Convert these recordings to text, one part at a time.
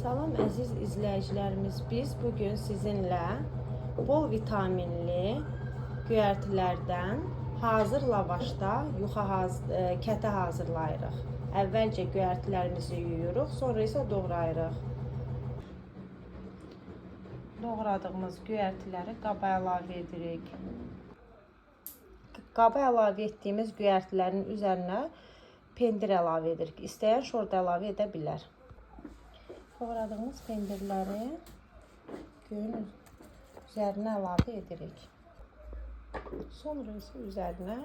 Salam əziz izləyicilərimiz, biz bugün sizinlə bol vitaminli göyərtilərdən hazır lavaşda kətə hazırlayırıq. Əvvəlcə göyərtilərimizi yuyuruq, sonra isə doğrayırıq. Doğradığımız göyərtiləri qaba əlavə edirik. Qaba əlavə etdiyimiz göyərtilərin üzərinə pendir əlavə edirik. İstəyən şorda əlavə edə bilər. Doğradığımız pendirləri göyün üzərinə əlavə edirik. Sonra isə üzərinə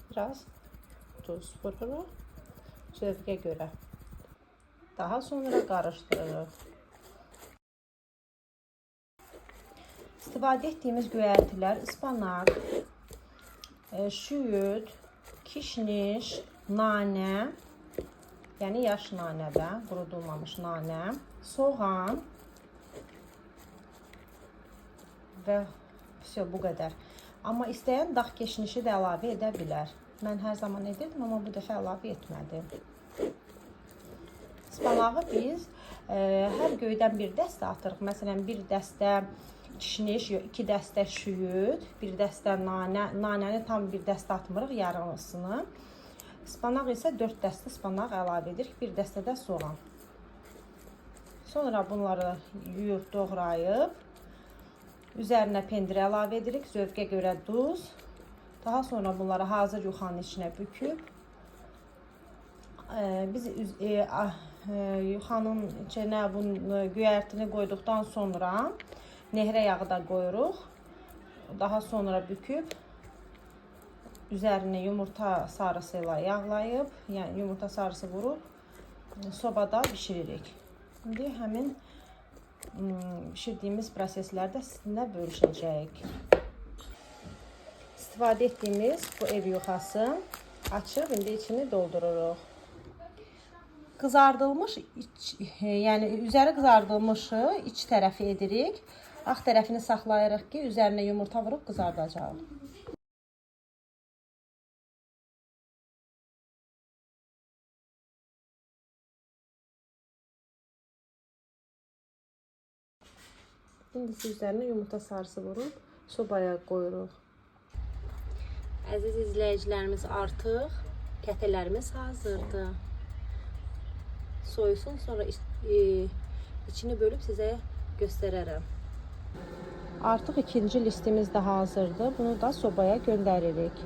biraz tuz vururuq, zövqə görə. Daha sonra qarışdırırıq. İstifadə etdiyimiz göyərtilər ıspanak, şüyüd, kişniş, nanə, yəni yaş nanədə, qurudulmamış nanə, soğan və bu qədər. Amma istəyən dağ keşnişi də əlavə edə bilər. Mən hər zaman edirdim, amma bu dəfə əlavə etmədim. Ispanağı biz hər göydən bir dəstə atırıq. Məsələn, bir dəstə kişniş, 2 dəstə şüyüd, bir dəstə nanə. Nanəni tam bir dəstə atmırıq, yarısını. Ispanaq isə 4 dəstə ıspanaq əlavə edirik, bir dəstə də soğan. Sonra bunları yuyub, doğrayıb, üzərinə pendir əlavə edirik, zövqə görə duz. Daha sonra bunları hazır yuxanın içinə büküb, biz yuxanın içinə göyərtini qoyduqdan sonra nehrə yağı da qoyuruq. Daha sonra büküb, üzərini yumurta sarısı ilə yağlayıb, yəni yumurta sarısı vurub sobada bişiririk. İndi həmin bişirdiyimiz proseslərdə sizinlə bölüşəcəyik. İstifadə etdiyimiz bu ev yuxası açıb indi içini doldururuq. Qızardılmış, yəni üzəri qızardılmışı iç tərəfi edirik. Ağ tərəfini saxlayırıq ki, üzərinə yumurta vurub qızardacaq. İndi üzərinə yumurta sarısı vurub sobaya qoyuruq. Əziz izləyicilərimiz, artıq kətələrimiz hazırdır. Soyusun, sonra içini bölüb sizə göstərərəm. Artıq ikinci listimiz də hazırdır. Bunu da sobaya göndəririk.